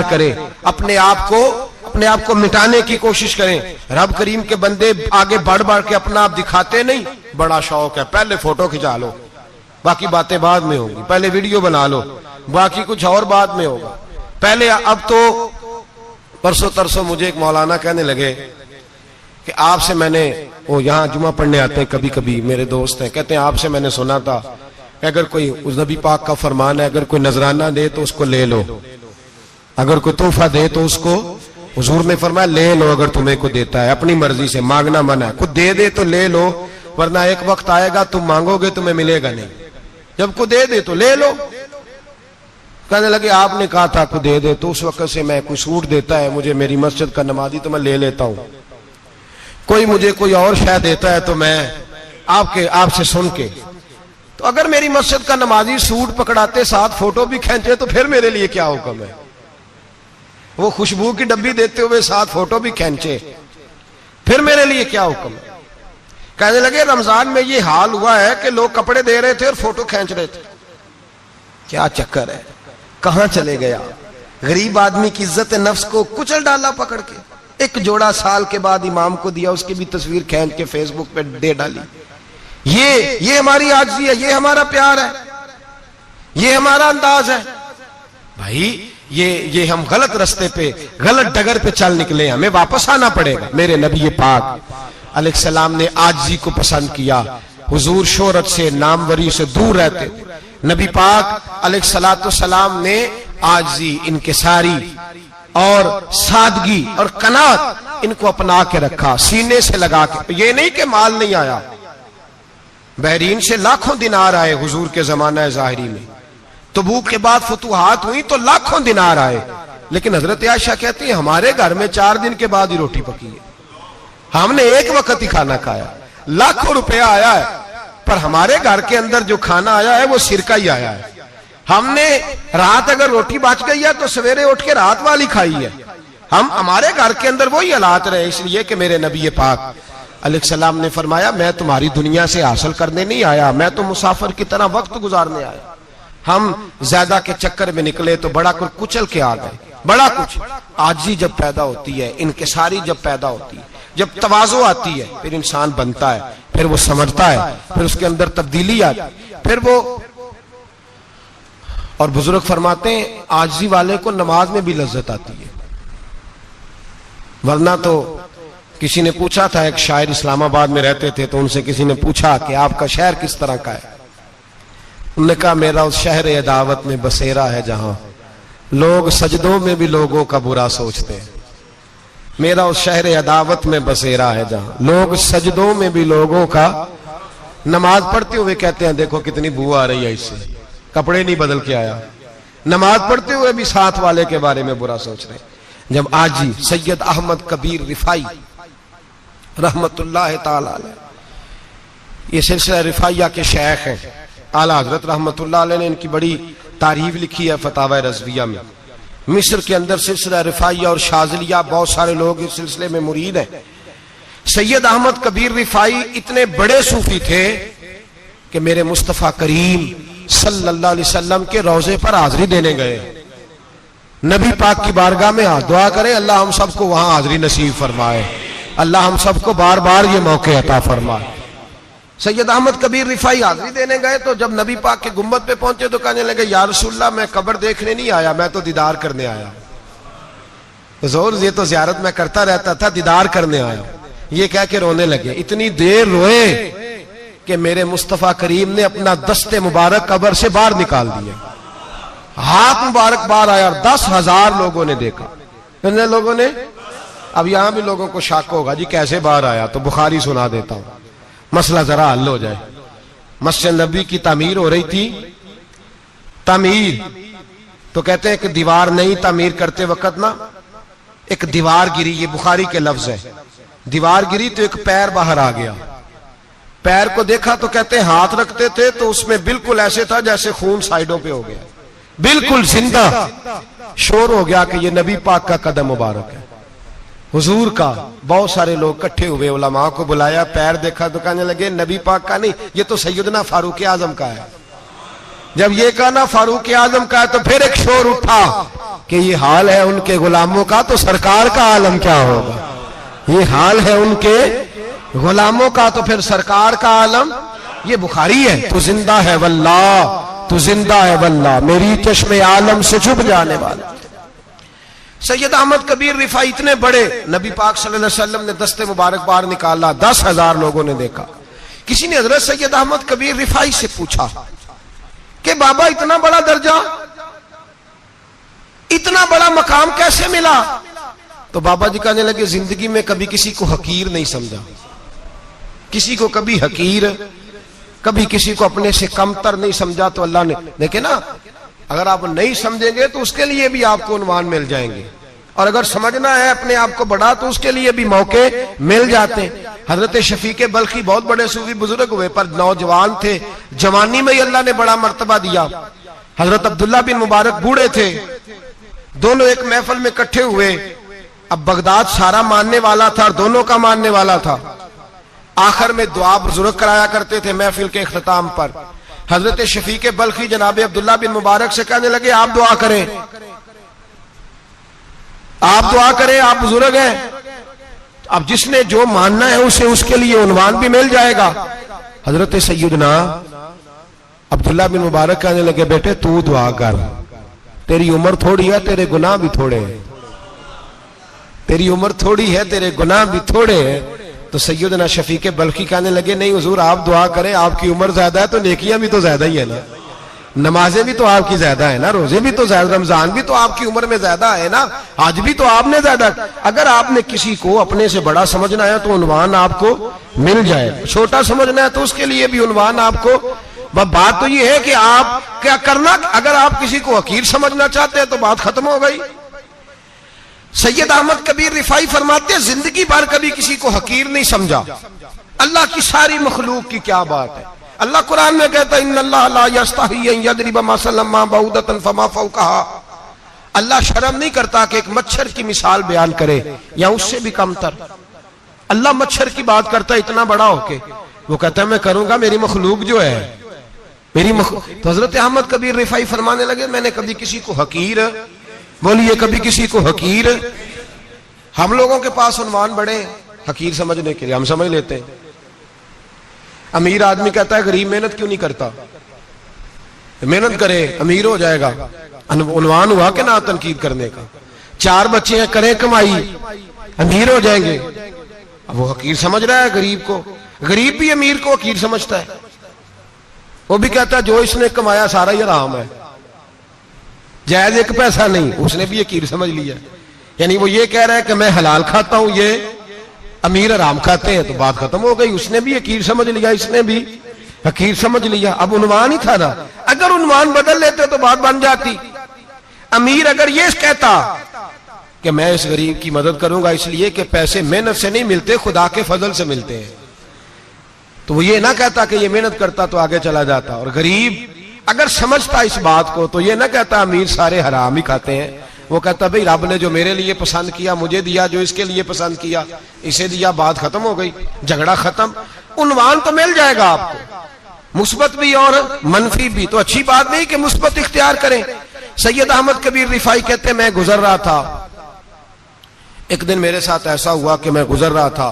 کریں، اپنے آپ کو مٹانے کی کوشش کریں. رب کریم کے بندے آگے بڑھ کے اپنا آپ دکھاتے نہیں. بڑا شوق ہے، پہلے فوٹو کھچا لو، باقی باتیں بعد میں ہوں گی. پہلے ویڈیو بنا لو، باقی کچھ اور بعد میں ہوگا. پہلے اب تو پرسوں ترسوں مجھے ایک مولانا کہنے لگے کہ آپ سے میں نے، وہ یہاں جمعہ پڑھنے آتے ہیں کبھی کبھی، میرے دوست ہیں، کہتے ہیں آپ سے میں نے سنا تھا کہ اگر کوئی اس نبی پاک کا فرمان ہے، اگر کوئی نذرانہ دے تو اس کو لے لو، اگر کوئی تحفہ دے تو اس کو، حضور نے فرمایا لے لو اگر تمہیں کو دیتا ہے، اپنی مرضی سے، مانگنا منع ہے. خود دے تو لے لو، ورنہ ایک وقت آئے گا تم مانگو گے تمہیں ملے گا نہیں. جب کو دے تو لے لو. کہنے لگے آپ نے کہا تھا کو دے تو اس وقت سے میں کوئی سوٹ دیتا ہے مجھے میری مسجد کا نمازی تو میں لے لیتا ہوں. کوئی مجھے کوئی اور شے دیتا ہے تو میں آپ سے سن کے. تو اگر میری مسجد کا نمازی سوٹ پکڑاتے ساتھ فوٹو بھی کھینچے تو پھر میرے لیے کیا حکم ہے؟ وہ خوشبو کی ڈبی دیتے ہوئے ساتھ فوٹو بھی کھینچے، پھر میرے لیے کیا حکم ہے؟ کہنے لگے رمضان میں یہ حال ہوا ہے کہ لوگ کپڑے دے رہے تھے اور فوٹو کھینچ رہے تھے. کیا چکر ہے، کہاں چلے گیا؟ غریب آدمی کی عزت نفس کو کچل ڈالا پکڑ کے. ایک جوڑا سال کے بعد امام کو دیا، اس کی بھی تصویر کھینچ کے فیس بک پہ دے ڈالی. یہ ہماری عاجزی ہے، یہ ہمارا پیار ہے، یہ ہمارا انداز ہے۔ بھائی یہ ہم غلط رستے پہ، غلط ڈگر پہ چل نکلے، ہمیں واپس آنا پڑے گا۔ میرے نبی پاک علیہ السلام نے عاجزی کو پسند کیا۔ حضور شہرت سے، ناموری سے دور رہتے، نبی پاک علیہ السلام نے عاجزی، انکساری اور سادگی اور قناعت ان کو اپنا کے رکھا، سینے سے لگا کے۔ یہ نہیں کہ مال نہیں آیا، بحرین سے لاکھوں دینار آئے حضور کے زمانہ ظاہری میں، تبوک کے بعد فتوحات ہوئی تو لاکھوں دینار آئے، لیکن حضرت عائشہ کہتی ہیں ہمارے گھر میں 4 دن کے بعد ہی روٹی پکی ہے، ہم نے ایک وقت ہی کھانا کھایا، لاکھوں روپیہ آیا ہے پر ہمارے گھر کے اندر جو کھانا آیا ہے وہ سرکہ ہی آیا ہے۔ ہم نے رات اگر روٹی بچ گئی ہے تو سویرے اٹھ کے رات والی کھائی ہے۔ ہمارے گھر کے اندر وہی حالات رہے، اس لیے کہ میرے نبی پاک علیہ السلام نے فرمایا میں تمہاری دنیا سے حاصل کرنے نہیں آیا، میں تو مسافر کی طرح وقت گزارنے آیا۔ ہم زیادہ کے چکر میں نکلے تو بڑا کچھ کچل کے آ گئے، بڑا کچھ۔ عاجزی جب پیدا ہوتی ہے، انکساری جب پیدا ہوتی ہے، جب تواضع آتی ہے، پھر انسان بنتا ہے، پھر وہ سمجھتا ہے، پھر اس کے اندر تبدیلی آتی ہے، پھر وہ۔ اور بزرگ فرماتے ہیں عاجزی والے کو نماز میں بھی لذت آتی ہے، ورنہ تو کسی نے پوچھا تھا، ایک شاعر اسلام آباد میں رہتے تھے تو ان سے کسی نے پوچھا کہ آپ کا شہر کس طرح کا ہے؟ انہوں نے کہا میرا اس شہر عداوت میں بسیرا ہے جہاں لوگ سجدوں میں بھی لوگوں کا برا سوچتے ہیں۔ میرا اس شہر عداوت میں بسیرا ہے جہاں لوگ سجدوں میں بھی لوگوں کا، نماز پڑھتے ہوئے کہتے ہیں دیکھو کتنی بو آ رہی ہے اس سے، کپڑے نہیں بدل کے آیا، نماز پڑھتے ہوئے بھی ساتھ والے کے بارے میں برا سوچ رہے ہیں۔ جب آجی سید احمد کبیر رفاعی رحمت اللہ تعالی علیہ، یہ سلسلہ رفاعیہ کے شیخ ہیں، اعلیٰ حضرت رحمت اللہ علیہ نے ان کی بڑی تعریف لکھی ہے فتاوی رضویہ میں۔ مصر کے اندر سلسلہ رفاعیہ اور شاذلیہ بہت سارے لوگ اس سلسلے میں مرید ہیں۔ سید احمد کبیر رفاعی اتنے بڑے صوفی تھے کہ میرے مصطفیٰ کریم صلی اللہ علیہ وسلم کے روضے پر حاضری دینے گئے، نبی پاک کی بارگاہ میں دعا کریں اللہ ہم سب کو وہاں حاضری نصیب فرمائے، اللہ ہم سب کو بار بار یہ موقع عطا فرمائے۔ سید احمد کبیر رفاعی حاضری دینے گئے تو جب نبی پاک کے گنبد پہ پہنچے تو کہنے لگے یا رسول اللہ میں قبر دیکھنے نہیں آیا، میں تو دیدار کرنے آیا۔ حضور یہ تو زیارت میں کرتا رہتا تھا، دیدار کرنے آیا۔ یہ کہہ کے رونے لگے، اتنی دیر روئے کہ میرے مصطفیٰ کریم نے اپنا دست مبارک قبر سے باہر نکال دیا، ہاتھ مبارک باہر آیا اور 10,000 لوگوں نے دیکھا۔ کتنے لوگوں نے؟ اب یہاں بھی لوگوں کو شک ہوگا جی کیسے باہر آیا، تو بخاری سنا دیتا ہوں مسئلہ ذرا حل ہو جائے۔ مسجد نبی کی تعمیر ہو رہی تھی، تعمیر تو کہتے ہیں کہ دیوار نہیں، تعمیر کرتے وقت نا ایک دیوار گری، یہ بخاری کے لفظ ہے، دیوار گری تو ایک پیر باہر آ گیا، پیر کو دیکھا تو کہتے ہیں ہاتھ رکھتے تھے تو اس میں بالکل ایسے تھا جیسے خون سائیڈوں پہ ہو گیا، بالکل زندہ۔ شور ہو گیا کہ یہ نبی پاک کا قدم مبارک ہے، حضور کا۔ بہت سارے لوگ کٹھے ہوئے، علماء کو بلایا، پیر دیکھا تو کہنے لگے نبی پاک کا نہیں، یہ تو سیدنا فاروق اعظم کا ہے۔ جب یہ کہا نا فاروق اعظم کا ہے تو پھر ایک شور اٹھا کہ یہ حال ہے ان کے غلاموں کا تو سرکار کا عالم کیا ہوگا، یہ حال ہے ان کے غلاموں کا تو پھر سرکار کا عالم۔ یہ بخاری ہے، تو زندہ ہے واللہ، تو زندہ ہے واللہ، میری چشم عالم سے چھپ جانے والا۔ سید احمد کبیر رفاعی اتنے بڑے، نبی پاک صلی اللہ علیہ وسلم نے دست مبارک باہر نکالا، 10,000 لوگوں نے دیکھا۔ کسی نے حضرت سید احمد کبیر رفاعی سے پوچھا کہ بابا اتنا بڑا درجہ، اتنا بڑا مقام کیسے ملا؟ تو بابا جی کہنے لگے زندگی میں کبھی کسی کو حقیر نہیں سمجھا، کسی کو کبھی حقیر، کبھی کسی کو اپنے سے کمتر نہیں سمجھا۔ تو اللہ نے دیکھے نا، اگر آپ نہیں سمجھیں گے تو اس کے لیے بھی آپ کو عنوان مل جائیں گے، اور اگر سمجھنا ہے اپنے آپ کو بڑا تو اس کے لیے بھی موقع مل جاتے ہیں۔ حضرت شفیق بلخی بہت بڑے صوفی بزرگ ہوئے پر نوجوان تھے، جوانی میں ہی اللہ نے بڑا مرتبہ دیا۔ حضرت عبداللہ بن مبارک بوڑھے تھے، دونوں ایک محفل میں اکٹھے ہوئے۔ اب بغداد سارا ماننے والا تھا اور دونوں کا ماننے والا تھا۔ آخر میں دعا بزرگ کرایا کرتے تھے محفل کے اختتام پر۔ حضرت شفیق بلخی جناب عبداللہ بن مبارک سے کہنے لگے آپ دعا کریں، آپ دعا کریں، آپ بزرگ ہیں، اب جس نے جو ماننا ہے اسے اس کے لیے عنوان بھی مل جائے گا۔ حضرت سیدنا عبداللہ بن مبارک کہنے لگے بیٹے تو دعا کر، تیری عمر تھوڑی ہے تیرے گناہ بھی تھوڑے ہیں، تیری عمر تھوڑی ہے تیرے گناہ بھی تھوڑے ہیں۔ تو سیدنا شفیق بلخی کہنے لگے نہیں حضور آپ دعا کریں، آپ کی عمر زیادہ ہے تو نیکیاں بھی تو زیادہ ہی ہے نا، نمازیں بھی تو آپ کی زیادہ ہے نا، روزے بھی تو زیادہ، رمضان بھی تو آپ کی عمر میں زیادہ ہے نا، آج بھی تو آپ نے زیادہ۔ اگر آپ نے کسی کو اپنے سے بڑا سمجھنا ہے تو عنوان آپ کو مل جائے، چھوٹا سمجھنا ہے تو اس کے لیے بھی عنوان آپ کو۔ بات تو یہ ہے کہ آپ کیا کرنا، اگر آپ کسی کو حقیر سمجھنا چاہتے ہیں تو بات ختم ہو گئی۔ سید احمد کبیر رفاعی فرماتے ہیں زندگی بھر کبھی کسی کو حقیر نہیں سمجھا، اللہ کی ساری مخلوق کی کیا بات ہے۔ اللہ قرآن میں کہتا ہے ان اللہ لا یستحی ان یضرب مثلا ما بعوضۃ فما فوقها، اللہ شرم نہیں کرتا کہ ایک مچھر کی مثال بیان کرے یا اس سے بھی کم تر۔ اللہ مچھر کی بات کرتا ہے اتنا بڑا ہو کے، وہ کہتا ہے میں کروں گا، میری مخلوق جو ہے تو حضرت احمد کبیر رفاعی فرمانے لگے میں نے کبھی کسی کو حقیر، بولیے کبھی کسی کو حقیر۔ ہم لوگوں کے پاس عنوان بڑے حقیر سمجھنے کے لیے، ہم سمجھ لیتے ہیں۔ امیر آدمی کہتا ہے غریب محنت کیوں نہیں کرتا، محنت کرے امیر ہو جائے گا، عنوان ہوا کہ نہ تنقید کرنے کا۔ 4 بچے ہیں کریں کمائی امیر ہو جائیں گے، اب وہ حقیر سمجھ رہا ہے غریب کو، غریب بھی امیر کو حقیر سمجھتا ہے، وہ بھی کہتا ہے جو اس نے کمایا سارا ہی حرام ہے، جائز ایک پیسہ نہیں، اس نے بھی حقیر سمجھ لیا، یعنی وہ یہ کہہ رہا ہے کہ میں حلال کھاتا ہوں یہ امیر حرام کھاتے ہیں، تو بات ختم ہو گئی، اس نے بھی حقیر سمجھ لیا، اس نے بھی حقیر سمجھ لیا۔ اب عنوان ہی تھا نا، اگر عنوان بدل لیتے تو بات بن جاتی۔ امیر اگر یہ کہتا کہ میں اس غریب کی مدد کروں گا اس لیے کہ پیسے محنت سے نہیں ملتے خدا کے فضل سے ملتے ہیں، تو وہ یہ نہ کہتا کہ یہ محنت کرتا تو آگے چلا جاتا۔ اور غریب اگر سمجھتا اس بات کو تو یہ نہ کہتا امیر سارے حرام ہی کھاتے ہیں، وہ کہتا بھئی رب نے جو میرے لیے پسند کیا مجھے دیا، جو اس کے لیے پسند کیا اسے دیا، بات ختم ہو گئی، جھگڑا ختم۔ عنوان تو مل جائے گا آپ کو، مثبت بھی اور منفی بھی، تو اچھی بات نہیں کہ مثبت اختیار کریں۔ سید احمد کبیر رفاعی کہتے ہیں میں گزر رہا تھا، ایک دن میرے ساتھ ایسا ہوا کہ میں گزر رہا تھا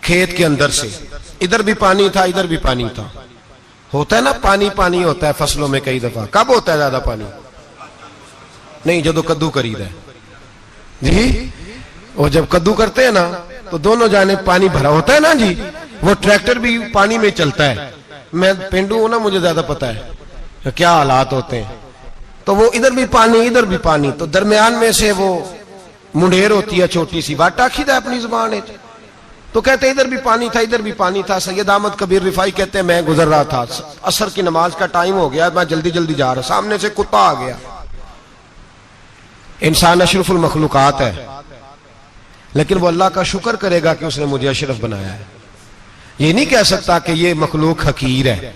کھیت کے اندر سے، ادھر بھی پانی تھا ادھر بھی پانی تھا، ہوتا ہے نا پانی پانی ہوتا ہے فصلوں میں کئی دفعہ، کب ہوتا ہے زیادہ پانی؟ نہیں جدو کدو کری رہے جی، وہ جب کدو کرتے ہیں نا تو دونوں جانب پانی بھرا ہوتا ہے نا جی، وہ ٹریکٹر بھی پانی میں چلتا ہے، میں پینڈو ہوں نا مجھے زیادہ پتا ہے کیا حالات ہوتے ہیں، تو وہ ادھر بھی پانی ادھر بھی پانی، تو درمیان میں سے وہ منڈیر ہوتی ہے چھوٹی سی، واٹا کھیدا ہے اپنی زبان ہے، تو کہتے ادھر بھی پانی تھا ادھر بھی پانی تھا۔ سید احمد کبیر رفاعی کہتے ہیں میں گزر رہا تھا، عصر کی نماز کا ٹائم ہو گیا، میں جلدی جلدی جا رہا، سامنے سے کتا آ گیا۔ انسان اشرف المخلوقات ہے، لیکن وہ اللہ کا شکر کرے گا کہ اس نے مجھے اشرف بنایا ہے، یہ نہیں کہہ سکتا کہ یہ مخلوق حقیر ہے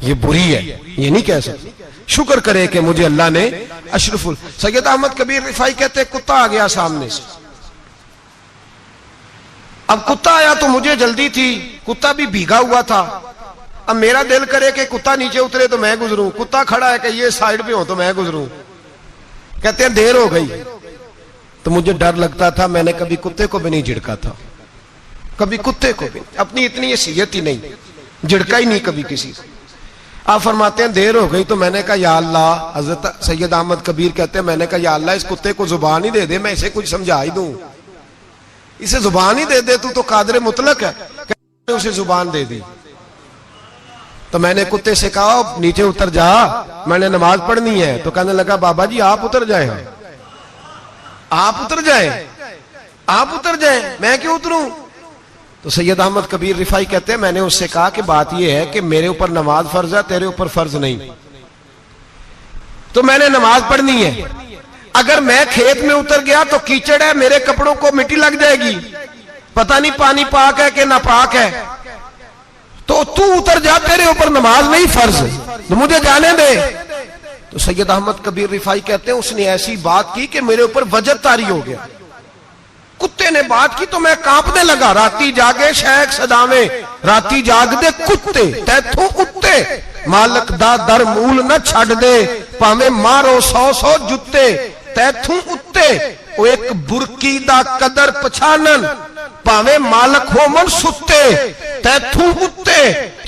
یہ بری ہے، یہ نہیں کہہ سکتا، شکر کرے کہ مجھے اللہ نے اشرف سید احمد کبیر رفاعی کہتے ہیں کتا آ گیا سامنے سے، اب کتا آیا تو مجھے جلدی تھی، کتا بھی بھیگا ہوا تھا، اب میرا دل کرے کہ کتا نیچے اترے تو میں گزروں، کتا کھڑا ہے کہ یہ سائیڈ پہ ہو تو میں گزروں، کہتے ہیں دیر ہو گئی، تو مجھے ڈر لگتا تھا، میں نے کبھی کتے کو بھی نہیں جھڑکا تھا، کبھی کتے کو بھی، اپنی اتنی حیثیت ہی نہیں، جھڑکا ہی نہیں کبھی کسی کو۔ آپ فرماتے ہیں دیر ہو گئی تو میں نے کہا یا اللہ، حضرت سید احمد کبیر کہتے ہیں میں نے کہا یا اللہ اس کتے کو زبان ہی دے دے، میں اسے کچھ سمجھا ہی دوں، اسے زبان ہی دے دے، تو قادر مطلق ہے، اسے زبان دے دی۔ تو میں نے کتے سے کہا نیچے اتر جا، میں نے نماز پڑھنی ہے، تو کہنے لگا بابا جی آپ اتر جائیں، آپ اتر جائیں، آپ اتر جائیں، میں کیوں اتروں؟ تو سید احمد کبیر رفاعی کہتے ہیں میں نے اس سے کہا کہ بات یہ ہے کہ میرے اوپر نماز فرض ہے، تیرے اوپر فرض نہیں، تو میں نے نماز پڑھنی ہے، اگر میں کھیت میں اتر گیا تو کیچڑ ہے، میرے کپڑوں کو مٹی لگ جائے گی، پتہ نہیں پانی پاک ہے کہ ناپاک ہے، تو اتر جا، تیرے اوپر نماز نہیں فرض، تو مجھے جانے دے۔ تو سید احمد کبیر رفاعی کہتے ہیں اس نے ایسی بات کی کہ میرے اوپر وجد طاری ہو گیا، کتے نے بات کی تو میں کانپنے لگا، راتی جاگے شیخ صداویں، راتی جاگ دے کتے تیتھوں اتے، مالک دا در مول نہ چھڑ دے، پاویں مارو 100 جتے تیتھوں اتے، او ایک برکی دا قدر پچھانن، پاویں مالک ہو من ستے تیتھوں اتے،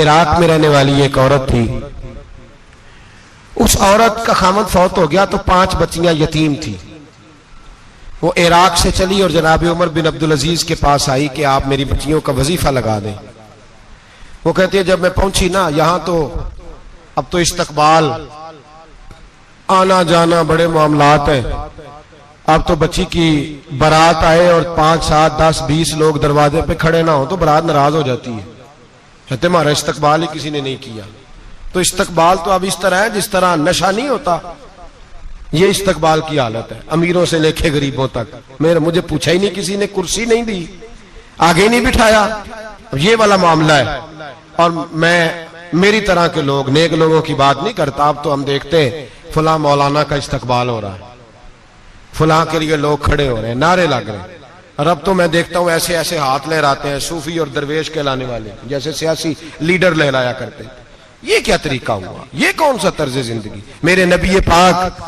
عراق میں رہنے والی ایک عورت تھی. اس عورت کا خامد فوت ہو گیا تو 5 بچیاں یتیم تھی. وہ عراق سے چلی اور جناب عمر بن عبدالعزیز کے پاس آئی کہ آپ میری بچیوں کا وظیفہ لگا دیں. وہ کہتی ہے جب میں پہنچی نا یہاں تو اب تو استقبال آنا جانا بڑے معاملات ہیں. اب تو بچی کی برات آئے اور 5 7 10 20 لوگ دروازے پہ کھڑے نہ ہو تو برات ناراض ہو جاتی ہے. کہتے ہمارا استقبال ہی کسی نے نہیں کیا. تو استقبال تو اب اس طرح ہے جس طرح نشہ نہیں ہوتا, یہ استقبال کی حالت ہے. امیروں سے لے کے غریبوں تک مجھے پوچھا ہی نہیں کسی نے, کرسی نہیں دی, آگے نہیں بٹھایا, یہ والا معاملہ ہے. اور میں میری طرح کے لوگ نیک لوگوں کی بات نہیں کرتا. اب تو ہم دیکھتے ہیں فلاں مولانا کا استقبال ہو رہا ہے, فلاں کے لیے لوگ کھڑے ہو رہے ہیں, نعرے لگ رہے ہیں. اور اب تو میں دیکھتا ہوں ایسے ایسے ہاتھ لہراتے ہیں صوفی اور درویش کہلانے والے, جیسے سیاسی لیڈر لہرایا کرتے. یہ کیا طریقہ ہوا؟ یہ کون سا طرز زندگی؟ میرے نبی پاک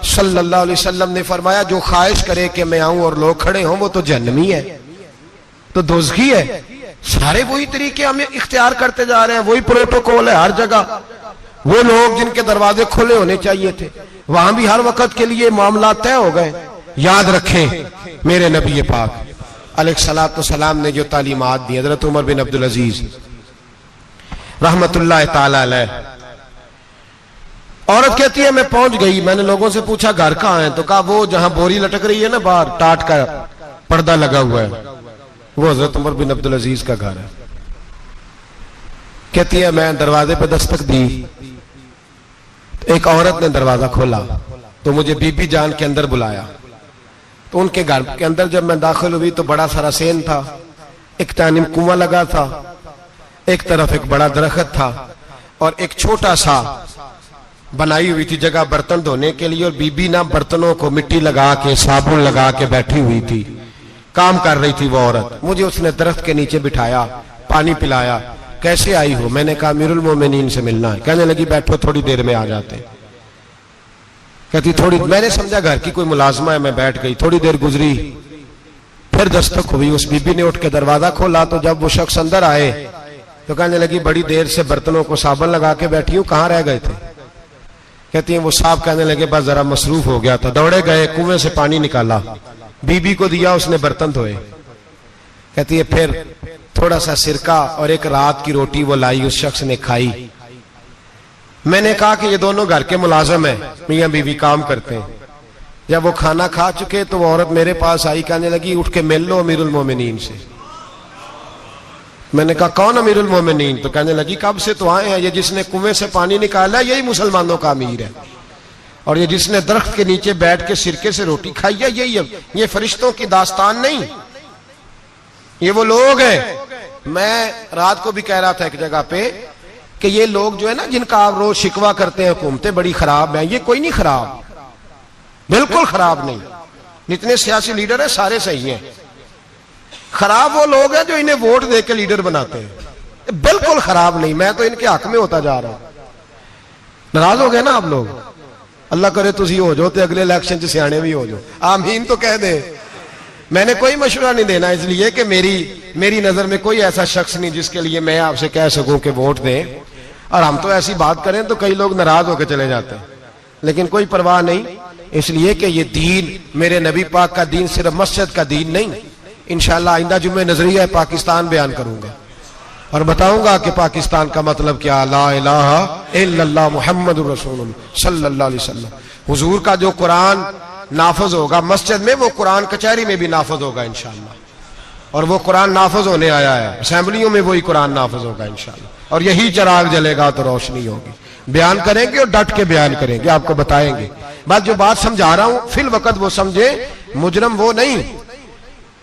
صلی اللہ علیہ وسلم نے فرمایا جو خواہش کرے کہ میں آؤں اور لوگ کھڑے ہوں وہ تو جہنمی ہے, تو دوزخی ہے. سارے وہی طریقے ہمیں اختیار کرتے جا رہے ہیں, وہی پروٹوکول ہے ہر جگہ. وہ لوگ جن کے دروازے کھلے ہونے چاہیے تھے وہاں بھی ہر وقت کے لیے معاملات طے ہو گئے. یاد رکھیں میرے نبی پاک علیہ الصلوۃ والسلام نے جو تعلیمات دی. حضرت عمر بن عبدالعزیز رحمت اللہ تعالی علیہ, عورت کہتی ہے میں پہنچ گئی, میں نے لوگوں سے پوچھا گھر کہاں ہے, تو کہا وہ جہاں بوری لٹک رہی ہے نا باہر ٹاٹ کا پردہ لگا ہوا ہے وہ حضرت عمر بن عبدالعزیز کا گھر ہے. کہتی ہے میں دروازے پہ دستک دی, ایک عورت نے دروازہ کھولا تو مجھے بی بی جان کے اندر بلایا. تو ان کے گھر کے اندر جب میں داخل ہوئی تو بڑا سارا سین تھا, ایک جانب کنواں لگا تھا, ایک طرف ایک بڑا درخت تھا, اور ایک چھوٹا سا بنائی ہوئی تھی جگہ برتن دھونے کے لیے, اور بی بی نہ برتنوں کو مٹی لگا کے صابن لگا کے بیٹھی ہوئی تھی, کام کر رہی تھی وہ عورت. مجھے اس نے درخت کے نیچے بٹھایا, پانی پلایا. کیسے آئی ہو؟ میں نے کہا امیر المومنین سے ملنا ہے. کہنے لگی بیٹھو تھوڑی دیر میں آ جاتے. کہتی تھوڑی, میں نے سمجھا گھر کی کوئی ملازمہ ہے, میں بیٹھ گئی. تھوڑی دیر گزری پھر دستک ہوئی, اس بی بی نے اٹھ کے دروازہ کھولا تو جب وہ شخص اندر آئے تو کہنے لگی بڑی دیر سے برتنوں کو صابن لگا کے بیٹھی ہوں, کہاں رہ گئے تھے؟ کہتی ہیں وہ صاحب کہنے لگے بس ذرا مصروف ہو گیا تھا. دوڑے گئے, کنویں سے پانی نکالا, بی بی کو دیا, اس نے برتن دھوئے. کہتی ہے پھر تھوڑا سا سرکہ اور ایک رات کی روٹی وہ لائی, اس شخص نے کھائی. میں نے کہا کہ یہ دونوں گھر کے ملازم ہیں, میاں بیوی کام کرتے ہیں. جب وہ کھانا کھا چکے تو وہ عورت میرے پاس آئی, کہنے لگی اٹھ کے مل لو امیر المومنین سے. میں نے کہا کون امیر المومنین؟ تو کہنے لگی کب سے تو آئے ہیں, یہ جس نے کنویں سے پانی نکالا یہی مسلمانوں کا امیر ہے, اور یہ جس نے درخت کے نیچے بیٹھ کے سرکے سے روٹی کھائی ہے یہی. یہ فرشتوں کی داستان نہیں, یہ وہ لوگ ہیں. میں رات کو بھی کہہ رہا تھا ایک جگہ پہ کہ یہ لوگ جو ہے نا جن کا آپ روز شکوہ کرتے ہیں حکومتیں بڑی خراب ہیں, یہ کوئی نہیں خراب, بالکل خراب نہیں. جتنے سیاسی لیڈر ہیں سارے صحیح ہیں. خراب وہ لوگ ہیں جو انہیں ووٹ دے کے لیڈر بناتے ہیں, بالکل خراب نہیں. میں تو ان کے حق میں ہوتا جا رہا ہوں. ناراض ہو گئے نا آپ لوگ؟ اللہ کرے تسی ہو جو تے اگلے الیکشن چ سیانے بھی ہو جو, آمین تو کہہ دیں. میں نے کوئی مشورہ نہیں دینا, اس لیے کہ میری نظر میں کوئی ایسا شخص نہیں جس کے لیے میں آپ سے کہہ سکوں کہ ووٹ دیں. اور ہم تو ایسی بات کریں تو کئی لوگ ناراض ہو کے چلے جاتے ہیں, لیکن کوئی پرواہ نہیں, اس لیے کہ یہ دین میرے نبی پاک کا دین صرف مسجد کا دین نہیں. انشاءاللہ آئندہ جمعہ نظریہ پاکستان بیان کروں گا اور بتاؤں گا کہ پاکستان کا مطلب کیا, لا الہ الا اللہ محمد رسول اللہ صلی اللہ علیہ وسلم. حضور کا جو قرآن نافذ ہوگا مسجد میں, وہ قرآن کچہری میں بھی نافذ ہوگا انشاءاللہ. اور وہ قرآن نافذ ہونے آیا ہے, اسمبلیوں میں وہی قرآن نافذ ہوگا انشاءاللہ. اور یہی چراغ جلے گا تو روشنی ہوگی. بیان کریں گے اور ڈٹ کے بیان کریں گے, آپ کو بتائیں گے. جو بات سمجھا رہا ہوں فی الوقت وہ سمجھے, مجرم وہ نہیں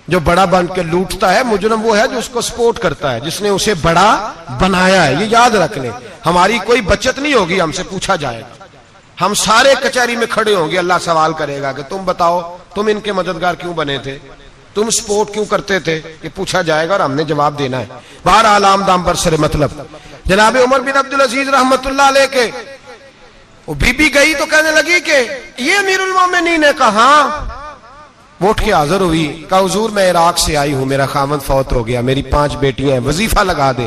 جو بڑا بن کے لوٹتا ہے, مجرم وہ ہے جو اس کو سپورٹ کرتا ہے, جس نے اسے بڑا بنایا ہے. یہ یاد رکھ لیں. ہماری کوئی بچت نہیں ہوگی, ہم سے پوچھا جائے گا. ہم سارے کچہری میں کھڑے ہوں گے, اللہ سوال کرے گا کہ تم بتاؤ تم ان کے مددگار کیوں بنے تھے, تم سپورٹ کیوں کرتے تھے, یہ پوچھا جائے گا اور ہم نے جواب دینا ہے. بہرحال عام دام پر سر مطلب جناب عمر بن عبدالعزیز رحمت اللہ علیہ کے وہ بی بی گئی تو کہنے لگی کہ یہ امیر المومنین نے کہا. وہ اٹھ کے حاضر ہوئی, کہا حضور میں عراق سے آئی ہوں, میرا خامد فوت ہو گیا, میری 5 بیٹیاں ہیں, وظیفہ لگا دے.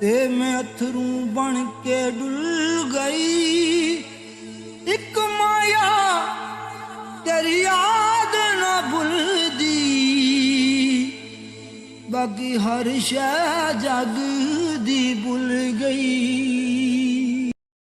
ਤੇ ਮੈਂ ਅਥਰੂ ਬਣ ਕੇ ਡੁੱਲ ਗਈ। ਇੱਕ ਮਾਇਆ ਤੇਰੀ ਯਾਦ ਨਾ ਭੁੱਲਦੀ, ਬਾਕੀ ਹਰ ਸ਼ੈ ਜਗ ਦੀ ਭੁੱਲ ਗਈ।